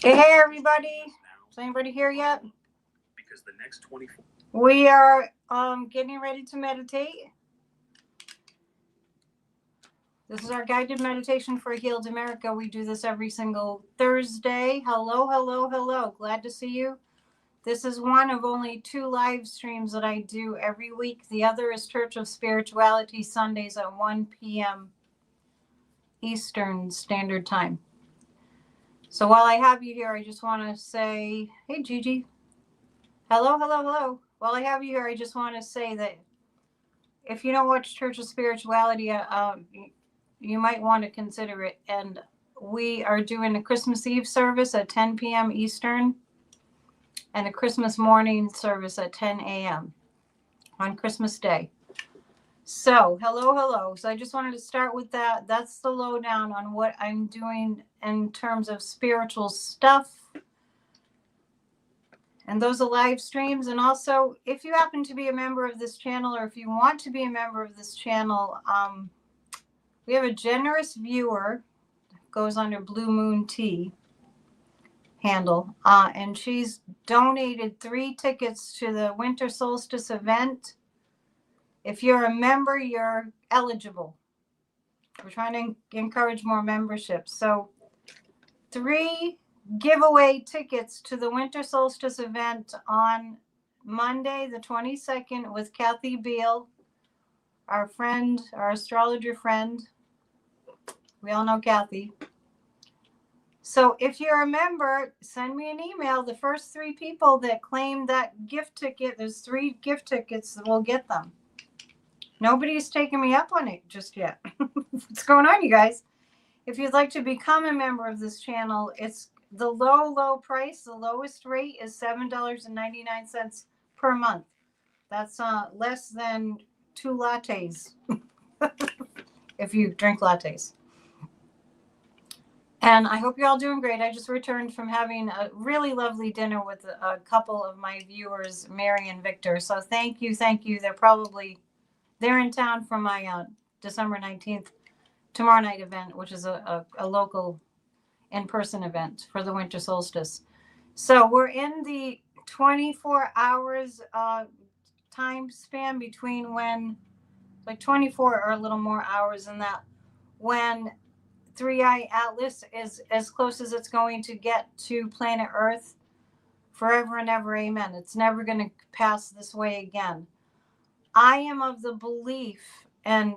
Hey, everybody. Is anybody here yet? Because the next 24. We are getting ready to meditate. This is our guided meditation for Healed America. We do this every single Thursday. Hello, hello, hello. Glad to see you. This is one of only 2 live streams that I do every week. The other is Church of Spirituality Sundays at 1 p.m. Eastern Standard Time. So while I have you here, I just want to say, hey, Gigi. Hello, hello, hello. While I have you here, I just want to say that if you don't watch Church of Spirituality, you might want to consider it. And we are doing a Christmas Eve service at 10 p.m. Eastern and a Christmas morning service at 10 a.m. on Christmas Day. So, hello, hello. So I just wanted to start with that. That's the lowdown on what I'm doing in terms of spiritual stuff. And those are live streams. And also, if you happen to be a member of this channel, or if you want to be a member of this channel, we have a generous viewer, goes under Blue Moon Tea handle, and she's donated 3 tickets to the winter solstice event. If you're a member, you're eligible. We're trying to encourage more memberships. So 3 giveaway tickets to the winter solstice event on Monday, the 22nd, with Kathy Beal, our friend, our astrologer friend. We all know Kathy. So if you're a member, send me an email. The first 3 people that claim that gift ticket, there's 3 gift tickets that will get them. Nobody's taken me up on it just yet. What's going on, you guys? If you'd like to become a member of this channel, it's the low price. The lowest rate is $7.99 per month. That's less than 2 lattes if you drink lattes. And I hope you're all doing great. I just returned from having a really lovely dinner with a couple of my viewers, Mary and Victor. So thank you. They're in town for my December 19th tomorrow night event, which is a local in-person event for the winter solstice. So we're in the 24 hours time span between when, like 24 or a little more hours in that, when 3i Atlas is as close as it's going to get to planet Earth forever and ever. Amen. It's never going to pass this way again. I am of the belief, and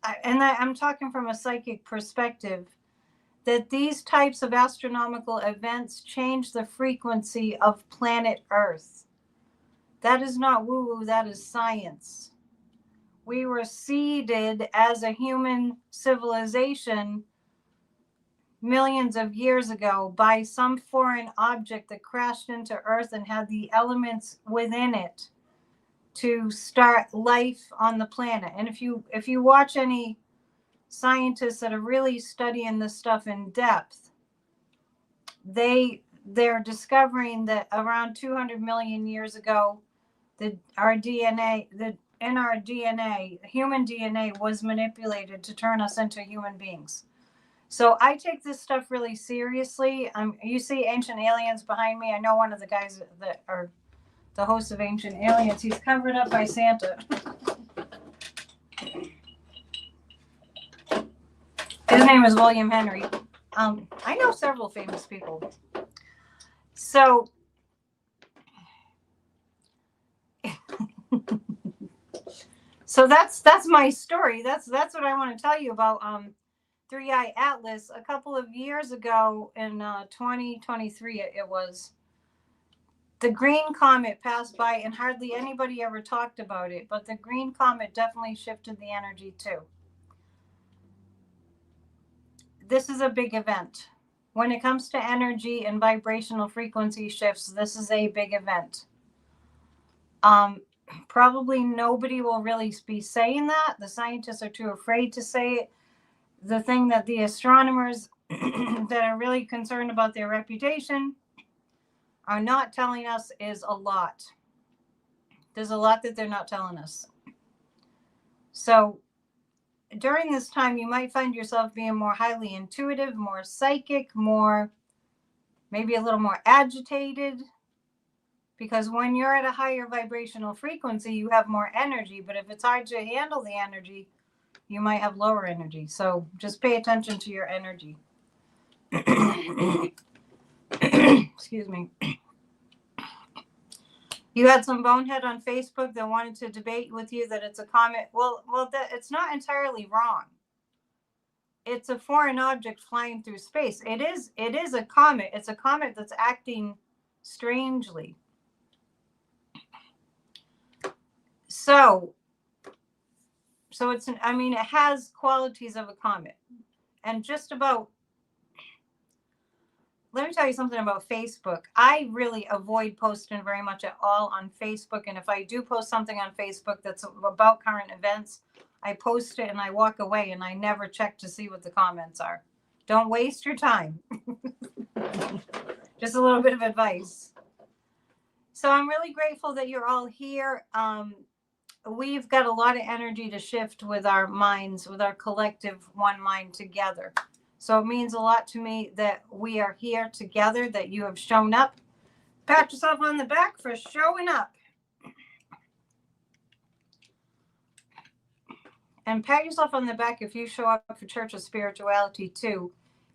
I'm talking from a psychic perspective, that these types of astronomical events change the frequency of planet Earth. That is not woo-woo, that is science. We were seeded as a human civilization millions of years ago by some foreign object that crashed into Earth and had the elements within it to start life on the planet. And if you watch any scientists that are really studying this stuff in depth, they're discovering that around 200 million years ago, our DNA, human DNA was manipulated to turn us into human beings. So I take this stuff really seriously. You see Ancient Aliens behind me. I know one of the guys that are the host of Ancient Aliens. He's covered up by Santa. His name is William Henry. I know several famous people. So that's my story. That's what I want to tell you about 3i Atlas. A couple of years ago in 2023, it was, the green comet passed by and hardly anybody ever talked about it, but the green comet definitely shifted the energy too. This is a big event. When it comes to energy and vibrational frequency shifts, this is a big event. Probably nobody will really be saying that. The scientists are too afraid to say it. The thing that the astronomers that are really concerned about their reputation are not telling us is a lot. There's a lot that they're not telling us. So during this time, you might find yourself being more highly intuitive, more psychic, more maybe a little more agitated, because when you're at a higher vibrational frequency, you have more energy. But if it's hard to handle the energy, you might have lower energy. So just pay attention to your energy. Excuse me. You had some bonehead on Facebook that wanted to debate with you that it's a comet. Well, it's not entirely wrong. It's a foreign object flying through space. It is a comet. It's a comet that's acting strangely. So it's it has qualities of a comet. And just about, let me tell you something about Facebook. I really avoid posting very much at all on Facebook. And if I do post something on Facebook that's about current events, I post it and I walk away and I never check to see what the comments are. Don't waste your time. Just a little bit of advice. So I'm really grateful that you're all here. We've got a lot of energy to shift with our minds, with our collective one mind together. So it means a lot to me that we are here together, that you have shown up. Pat yourself on the back for showing up. And pat yourself on the back if you show up for Church of Spirituality too.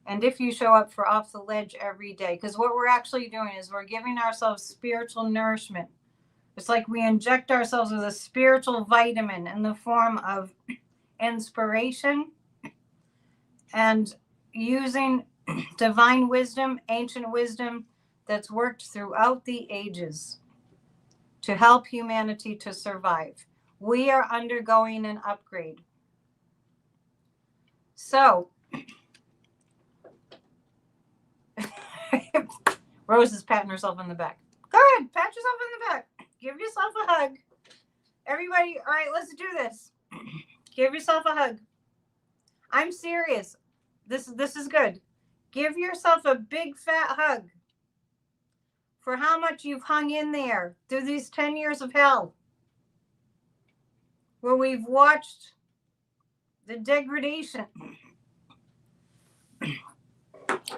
And if you show up for Off the Ledge every day. Because what we're actually doing is we're giving ourselves spiritual nourishment. It's like we inject ourselves with a spiritual vitamin in the form of inspiration and using divine wisdom, ancient wisdom that's worked throughout the ages to help humanity to survive. We are undergoing an upgrade. So, Rose is patting herself on the back. Go ahead, pat yourself on the back. Give yourself a hug. Everybody, all right, let's do this. Give yourself a hug. I'm serious. This is good. Give yourself a big fat hug for how much you've hung in there through these 10 years of hell, where we've watched the degradation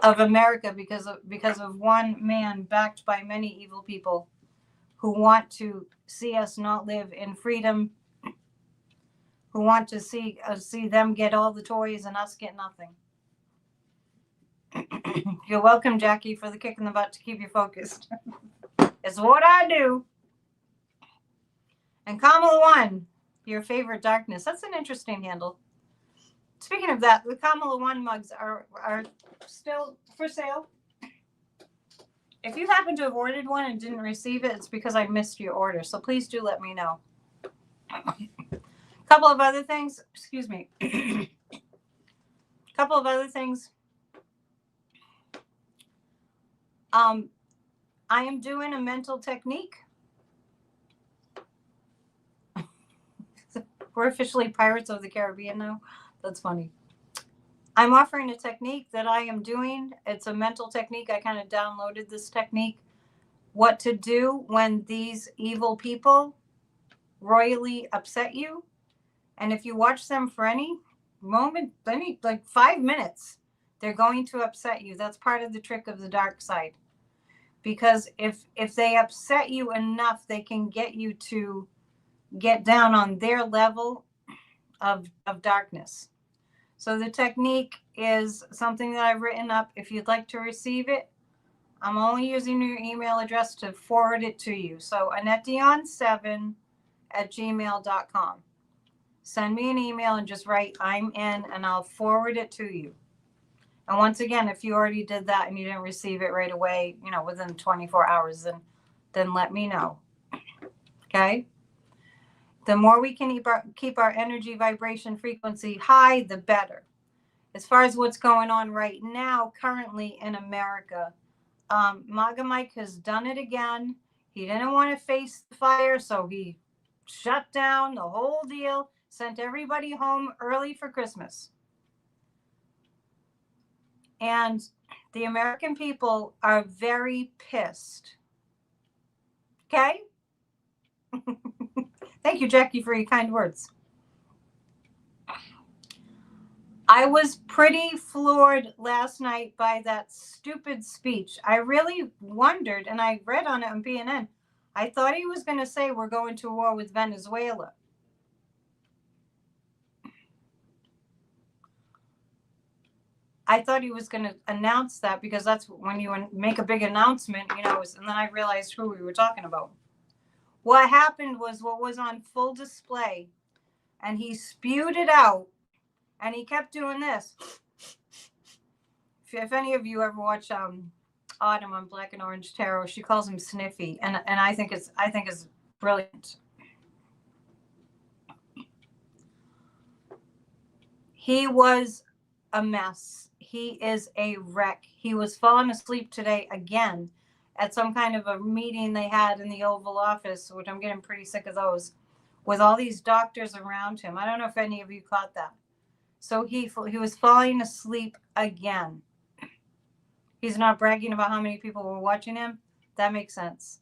of America because of one man backed by many evil people who want to see us not live in freedom, who want to see them get all the toys and us get nothing. You're welcome, Jackie, for the kick in the butt to keep you focused. It's what I do. And Kamala One, your favorite darkness. That's an interesting handle. Speaking of that, the Kamala One mugs are still for sale. If you happen to have ordered one and didn't receive it, it's because I missed your order. So please do let me know. A couple of other things. Excuse me. Couple of other things. I am doing a mental technique. We're officially Pirates of the Caribbean now. That's funny. I'm offering a technique that I am doing. It's a mental technique. I kind of downloaded this technique. What to do when these evil people royally upset you. And if you watch them for any moment, like 5 minutes, they're going to upset you. That's part of the trick of the dark side. Because if they upset you enough, they can get you to get down on their level of darkness. So the technique is something that I've written up. If you'd like to receive it, I'm only using your email address to forward it to you. So AnnetteDion7@gmail.com. Send me an email and just write I'm in, and I'll forward it to you. And once again, if you already did that and you didn't receive it right away, within 24 hours, then let me know. Okay? The more we can keep our energy vibration frequency high, the better. As far as what's going on right now, currently in America, MAGA Mike has done it again. He didn't want to face the fire, so he shut down the whole deal, sent everybody home early for Christmas. And the American people are very pissed. Okay? Thank you, Jackie, for your kind words. I was pretty floored last night by that stupid speech. I really wondered, and I read on it on BNN. I thought he was going to say we're going to war with Venezuela. I thought he was going to announce that, because that's when you make a big announcement, and then I realized who we were talking about. What happened was what was on full display, and he spewed it out, and he kept doing this. If any of you ever watch Autumn on Black and Orange Tarot, she calls him Sniffy, and I think it's brilliant. He was a mess. He is a wreck. He was falling asleep today again at some kind of a meeting they had in the Oval Office, which I'm getting pretty sick of those, with all these doctors around him. I don't know if any of you caught that. So he was falling asleep again. He's not bragging about how many people were watching him. That makes sense.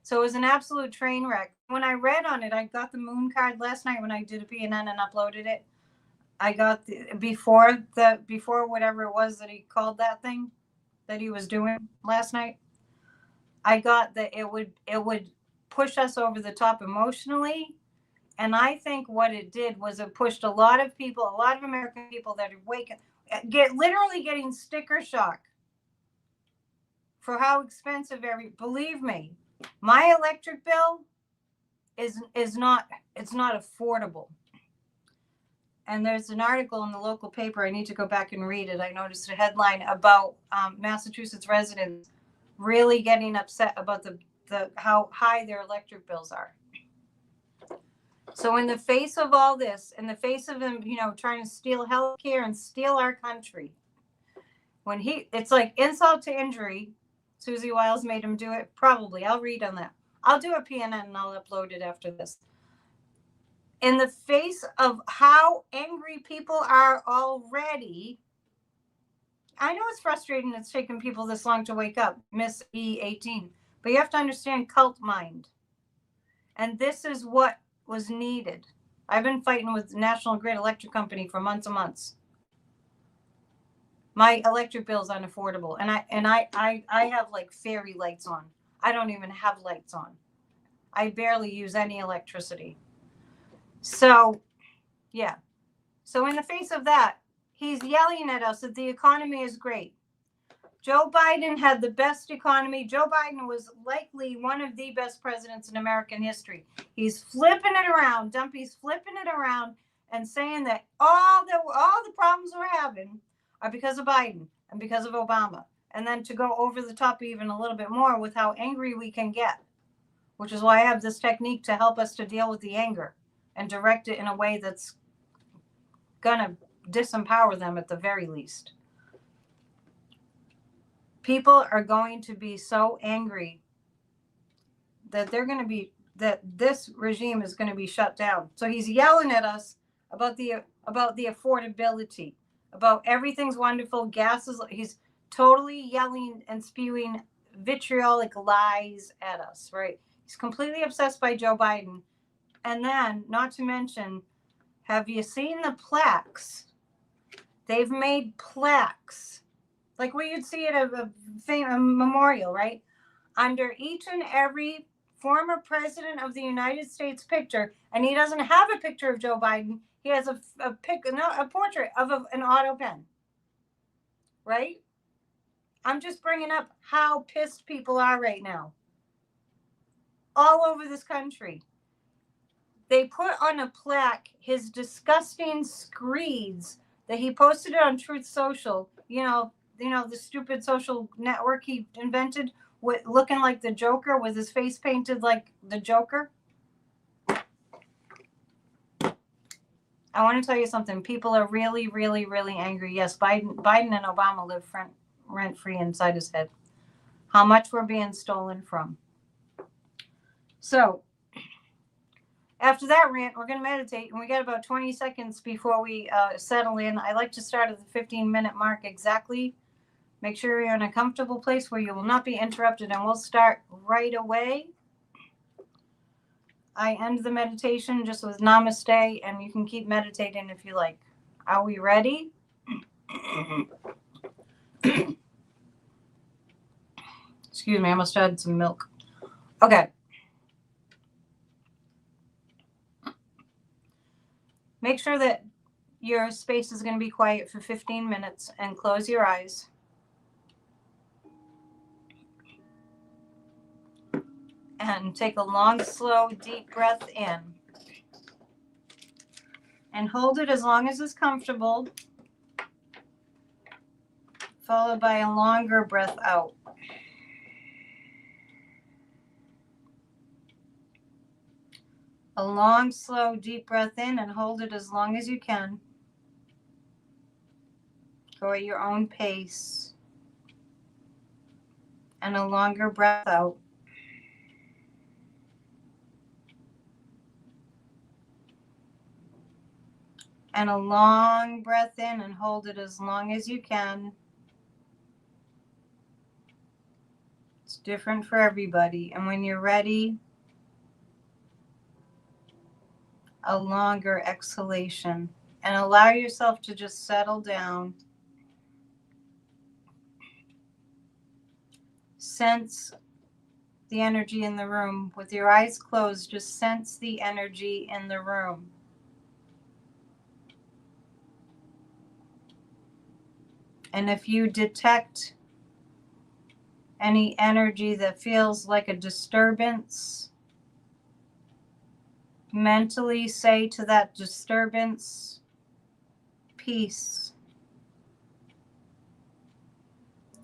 So it was an absolute train wreck. When I read on it, I got the moon card last night when I did a PNN and uploaded it. I got before whatever it was that he called that thing that he was doing last night. I got that it would push us over the top emotionally. And I think what it did was it pushed a lot of American people that are literally getting sticker shock for how expensive believe me, my electric bill is not affordable. And there's an article in the local paper. I need to go back and read it. I noticed a headline about Massachusetts residents really getting upset about how high their electric bills are. So in the face of all this, in the face of them, trying to steal healthcare and steal our country, it's like insult to injury. Susie Wiles made him do it. Probably. I'll read on that. I'll do a PNN and I'll upload it after this. In the face of how angry people are already, I know it's frustrating it's taken people this long to wake up, Miss E18, but you have to understand cult mind. And this is what was needed. I've been fighting with National Grid Electric Company for months and months. My electric bill is unaffordable, and I have like fairy lights on. I don't even have lights on. I barely use any electricity. So, yeah. So in the face of that, he's yelling at us that the economy is great. Joe Biden had the best economy. Joe Biden was likely one of the best presidents in American history. He's flipping it around. Dumpy's flipping it around and saying that all the problems we're having are because of Biden and because of Obama. And then to go over the top even a little bit more with how angry we can get, which is why I have this technique to help us to deal with the anger and direct it in a way that's going to disempower them at the very least. People are going to be so angry that that this regime is going to be shut down. So he's yelling at us about the affordability, about everything's wonderful. He's totally yelling and spewing vitriolic lies at us, right? He's completely obsessed by Joe Biden. And then, not to mention, have you seen the plaques? They've made plaques, like what you'd see at a memorial, right? Under each and every former president of the United States picture, and he doesn't have a picture of Joe Biden. He has a portrait of an auto pen, right? I'm just bringing up how pissed people are right now, all over this country. They put on a plaque his disgusting screeds that he posted on Truth Social. The stupid social network he invented, with looking like the Joker, with his face painted like the Joker. I want to tell you something. People are really, really, really angry. Yes, Biden and Obama live rent-free inside his head. How much we're being stolen from. So, after that rant, we're going to meditate, and we got about 20 seconds before we settle in. I like to start at the 15-minute mark exactly. Make sure you're in a comfortable place where you will not be interrupted, and we'll start right away. I end the meditation just with namaste, and you can keep meditating if you like. Are we ready? Excuse me, I must add some milk. Okay. Make sure that your space is going to be quiet for 15 minutes and close your eyes. And take a long, slow, deep breath in. And hold it as long as it's comfortable, followed by a longer breath out. A long, slow, deep breath in and hold it as long as you can. Go at your own pace. And a longer breath out. And a long breath in and hold it as long as you can. It's different for everybody. And when you're ready, a longer exhalation. And allow yourself to just settle down. Sense the energy in the room. With your eyes closed, just sense the energy in the room. And if you detect any energy that feels like a disturbance, mentally say to that disturbance, peace.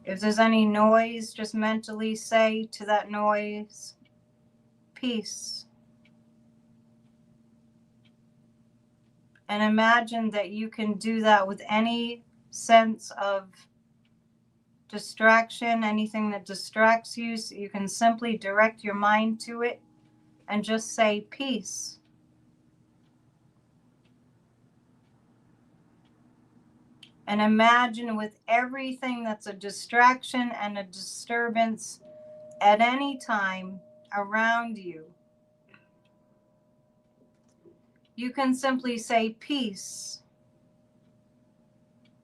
If there's any noise, just mentally say to that noise, peace. And imagine that you can do that with any sense of distraction, anything that distracts you. So you can simply direct your mind to it and just say peace. And imagine with everything that's a distraction and a disturbance at any time around you, you can simply say peace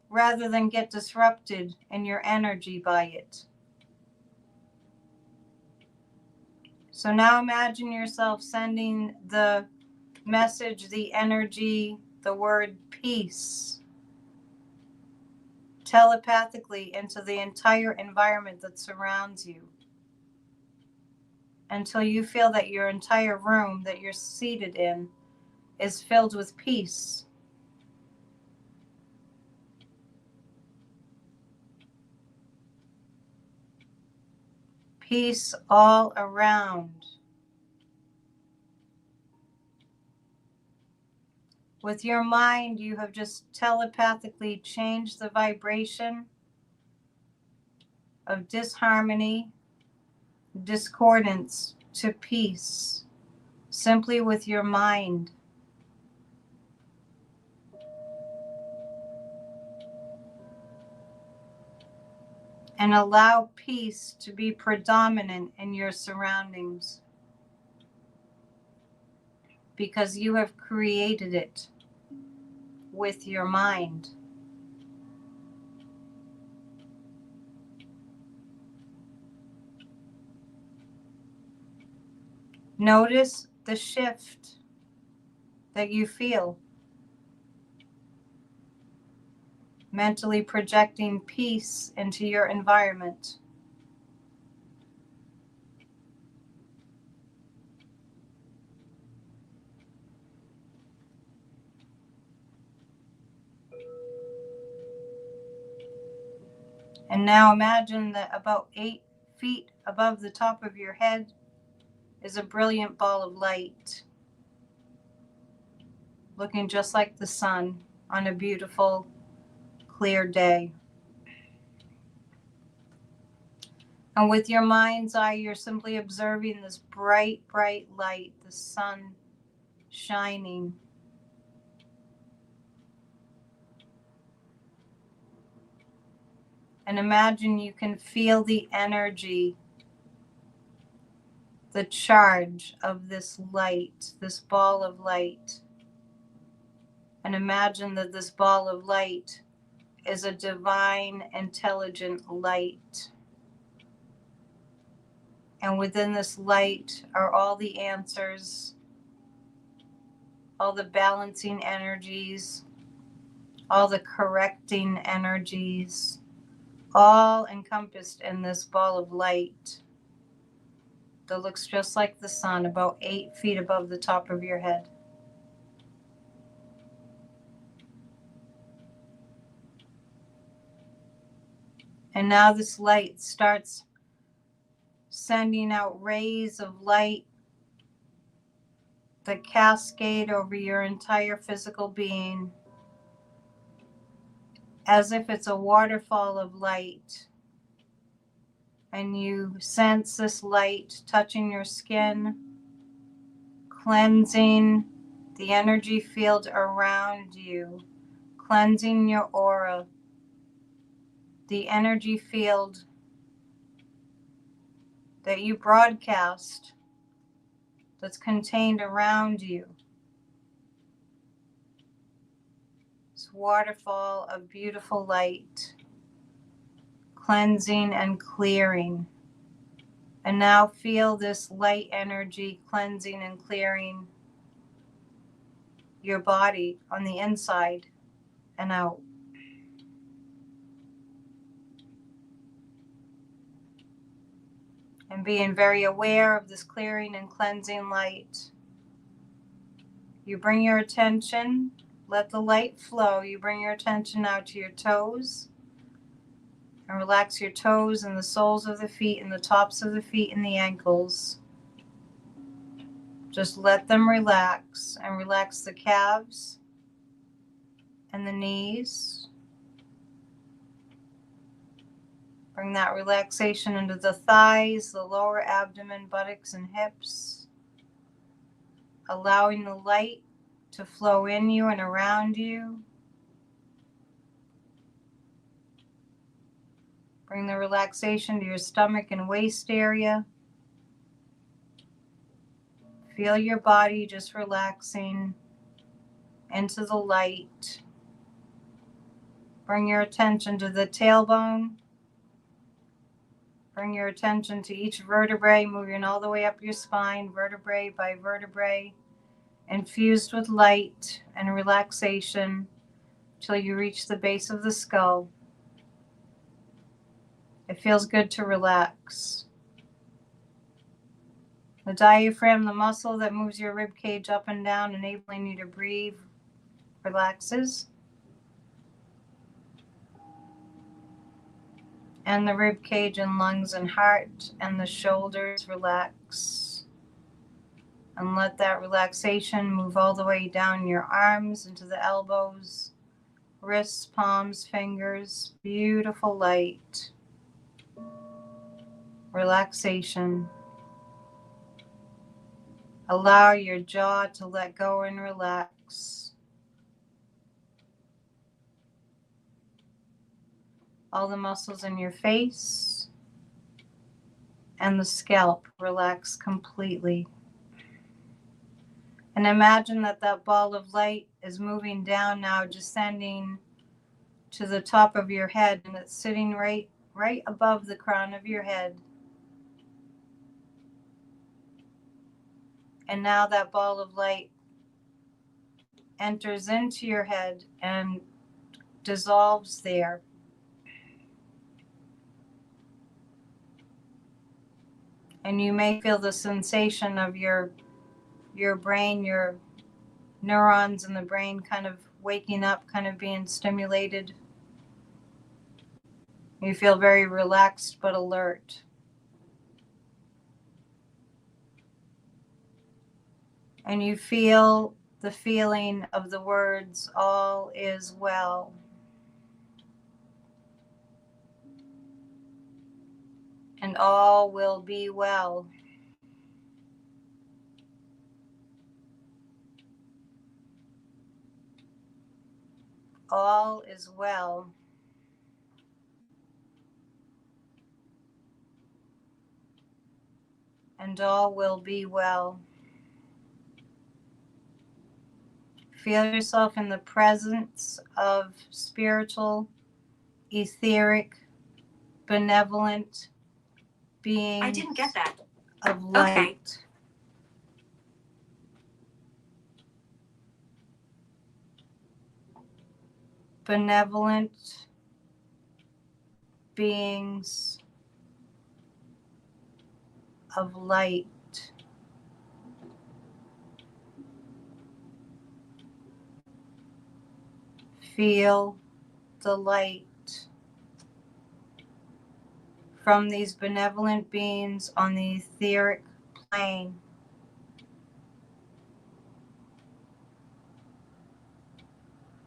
rather than get disrupted in your energy by it. So now imagine yourself sending the message, the energy, the word peace telepathically into the entire environment that surrounds you until you feel that your entire room that you're seated in is filled with peace. Peace all around. With your mind, you have just telepathically changed the vibration of disharmony, discordance to peace, simply with your mind. And allow peace to be predominant in your surroundings because you have created it with your mind. Notice the shift that you feel. Mentally projecting peace into your environment. And now imagine that about 8 feet above the top of your head is a brilliant ball of light, looking just like the sun on a beautiful, clear day. And with your mind's eye, you're simply observing this bright, bright light, the sun shining. And imagine you can feel the energy, the charge of this light, this ball of light. And imagine that this ball of light is a divine, intelligent light. And within this light are all the answers, all the balancing energies, all the correcting energies, all encompassed in this ball of light that looks just like the sun, about 8 feet above the top of your head. And now this light starts sending out rays of light that cascade over your entire physical being as if it's a waterfall of light. And you sense this light touching your skin, cleansing the energy field around you, cleansing your aura, the energy field that you broadcast that's contained around you. This waterfall of beautiful light, cleansing and clearing. And now feel this light energy cleansing and clearing your body on the inside and out. And being very aware of this clearing and cleansing light, you bring your attention, let the light flow. You bring your attention out to your toes and relax your toes and the soles of the feet and the tops of the feet and the ankles. Just let them relax and relax the calves and the knees. Bring that relaxation into the thighs, the lower abdomen, buttocks, and hips. Allowing the light to flow in you and around you. Bring the relaxation to your stomach and waist area. Feel your body just relaxing into the light. Bring your attention to the tailbone. Bring your attention to each vertebrae, moving all the way up your spine, vertebrae by vertebrae, infused with light and relaxation till you reach the base of the skull. It feels good to relax. The diaphragm, the muscle that moves your rib cage up and down, enabling you to breathe, relaxes. And the rib cage and lungs and heart and the shoulders relax. And let that relaxation move all the way down your arms into the elbows, wrists, palms, fingers. Beautiful light. Relaxation. Allow your jaw to let go and relax. All the muscles in your face and the scalp relax completely. And imagine that that ball of light is moving down now, descending to the top of your head, and it's sitting right above the crown of your head. And now that ball of light enters into your head and dissolves there. And you may feel the sensation of your brain, your neurons in the brain kind of waking up, kind of being stimulated. You feel very relaxed but alert. And you feel the feeling of the words, all is well. And all will be well. All is well. And all will be well. Feel yourself in the presence of spiritual etheric, benevolent beings I didn't get that. of light. Okay. Benevolent beings of light. Feel the light from these benevolent beings on the etheric plane.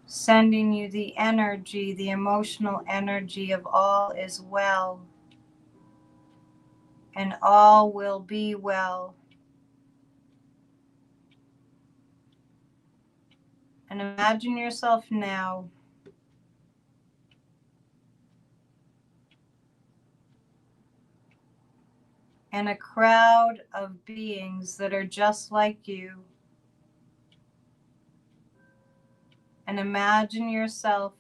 Sending you the energy, the emotional energy of all is well, and all will be well. And imagine yourself now in a crowd of beings that are just like you. And imagine yourself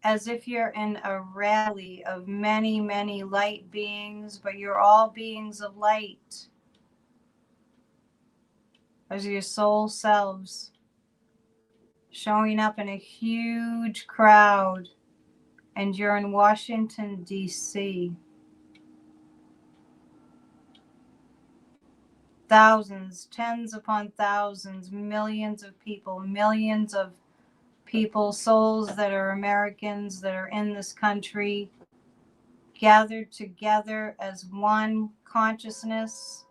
as if you're in a rally of many, many light beings, but you're all beings of light as your soul selves showing up in a huge crowd, and you're in Washington, D.C. Thousands, tens upon thousands, millions of people, souls that are Americans that are in this country, gathered together as one consciousness,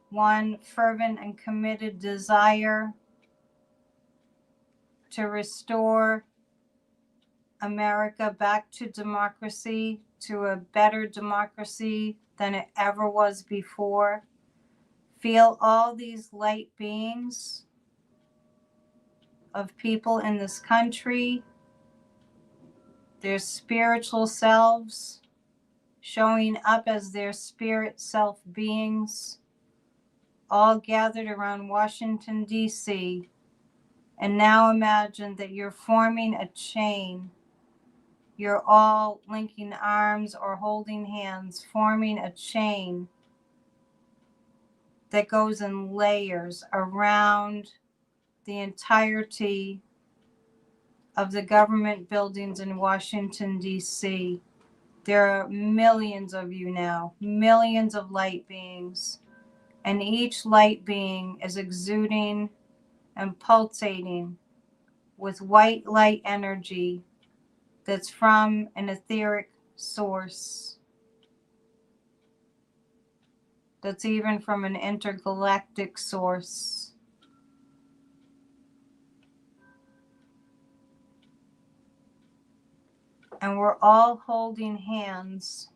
one fervent and committed desire to restore America back to democracy, to a better democracy than it ever was before. Feel all these light beings of people in this country, their spiritual selves showing up as their spirit self beings, all gathered around Washington, D.C. And now imagine that you're forming a chain. You're all linking arms or holding hands, forming a chain that goes in layers around the entirety of the government buildings in Washington, D.C. There are millions of you now, millions of light beings, and each light being is exuding and pulsating with white light energy that's from an etheric source, that's even from an intergalactic source. And we're all holding hands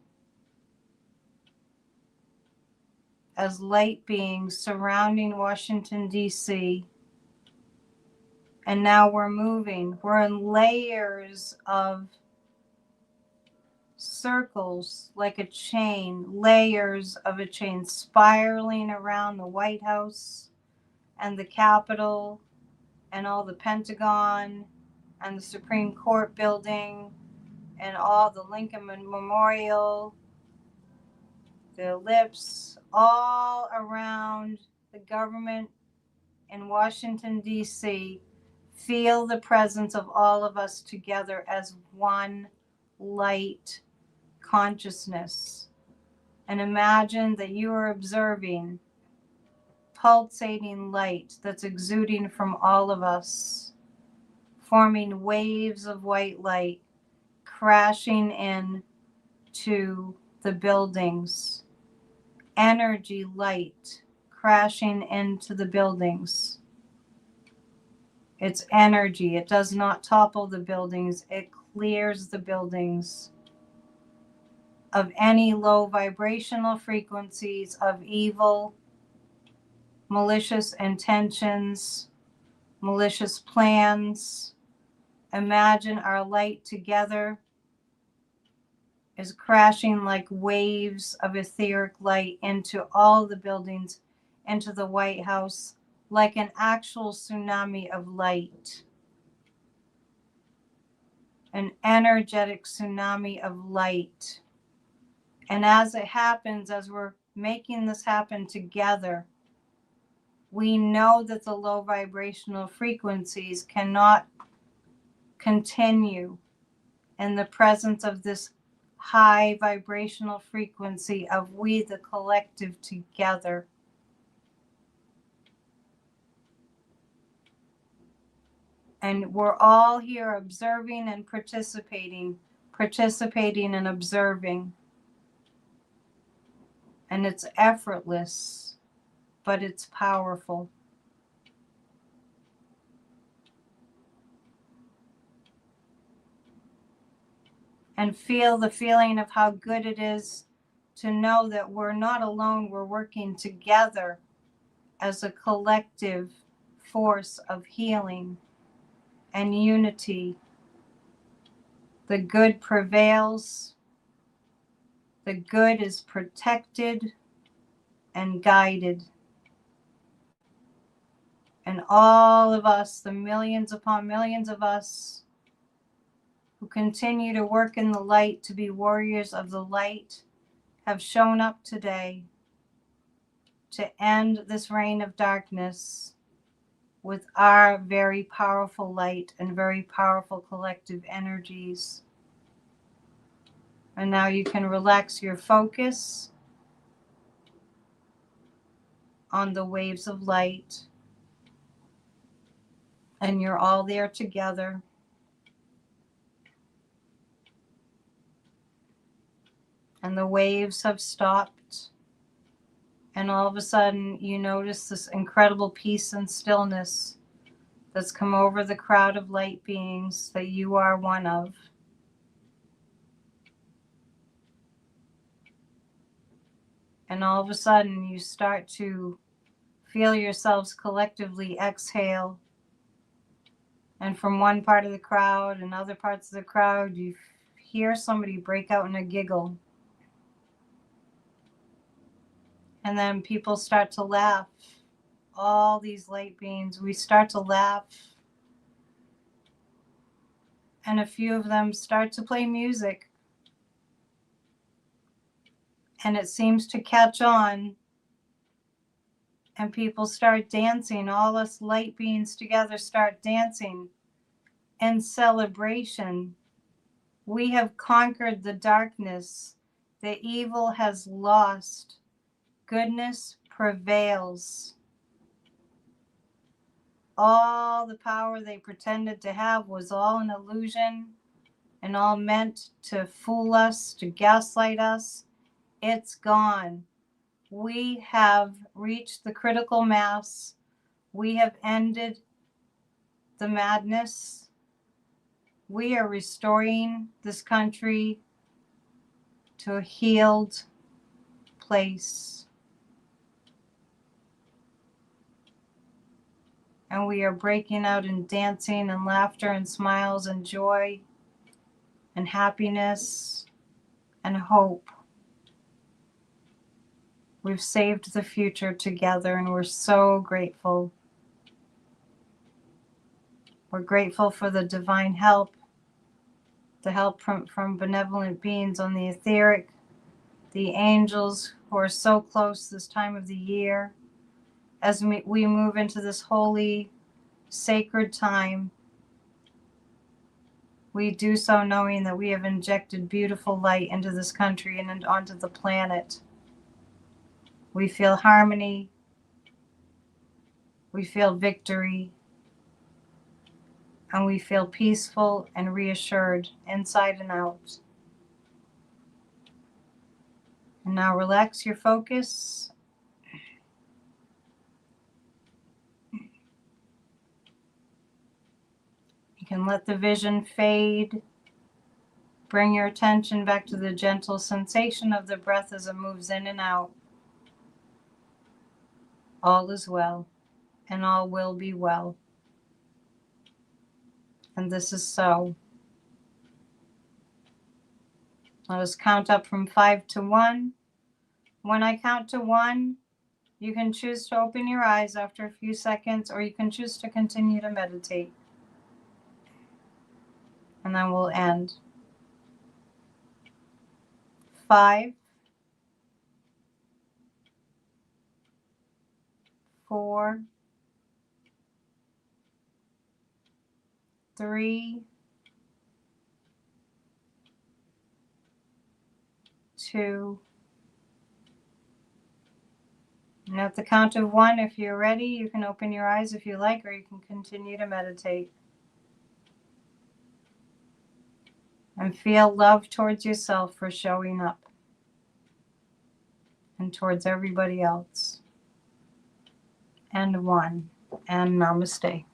as light beings surrounding Washington, D.C. And now we're moving. We're in layers of circles, like a chain, layers of a chain spiraling around the White House and the Capitol and all the Pentagon and the Supreme Court building and all the Lincoln Memorial, the ellipse, all around the government in Washington, D.C. Feel the presence of all of us together as one light consciousness. And imagine that you are observing pulsating light that's exuding from all of us, forming waves of white light, crashing in to the buildings. Energy light crashing into the buildings. It's energy. It does not topple the buildings. It clears the buildings of any low vibrational frequencies of evil, malicious intentions, malicious plans. Imagine our light together is crashing like waves of etheric light into all the buildings, into the White House, like an actual tsunami of light. an energetic tsunami of light. And as it happens, as we're making this happen together, we know that the low vibrational frequencies cannot continue in the presence of this high vibrational frequency of we, the collective, together. And we're all here observing and participating and observing. And it's effortless, but it's powerful. And feel the feeling of how good it is to know that we're not alone, we're working together as a collective force of healing and unity. The good prevails. The good is protected and guided. And all of us, the millions upon millions of us who continue to work in the light, to be warriors of the light, have shown up today to end this reign of darkness with our very powerful light and very powerful collective energies. And now you can relax your focus on the waves of light. And you're all there together. And the waves have stopped. And all of a sudden, you notice this incredible peace and stillness that's come over the crowd of light beings that you are one of. And all of a sudden, you start to feel yourselves collectively exhale. And from one part of the crowd and other parts of the crowd, you hear somebody break out in a giggle. And then people start to laugh. All these light beings, we start to laugh. And a few of them start to play music. And it seems to catch on. And people start dancing. All us light beings together start dancing in celebration. We have conquered the darkness. The evil has lost. Goodness prevails. All the power they pretended to have was all an illusion and all meant to fool us, to gaslight us. It's gone. We have reached the critical mass. We have ended the madness. We are restoring this country to a healed place. And we are breaking out in dancing and laughter and smiles and joy and happiness and hope. We've saved the future together and we're so grateful. We're grateful for the divine help, the help from benevolent beings on the etheric, the angels who are so close this time of the year. As we move into this holy, sacred time, we do so knowing that we have injected beautiful light into this country and onto the planet. We feel harmony. We feel victory. And we feel peaceful and reassured inside and out. And now relax your focus. You can let the vision fade. Bring your attention back to the gentle sensation of the breath as it moves in and out. All is well, and all will be well. And this is so. Let us count up from 5 to 1. When I count to 1, you can choose to open your eyes after a few seconds, or you can choose to continue to meditate. and then we'll end. 5, 4, 3, 2. And at the count of 1, if you're ready, you can open your eyes if you like, or you can continue to meditate. And feel love towards yourself for showing up, and towards everybody else. And 1. And namaste.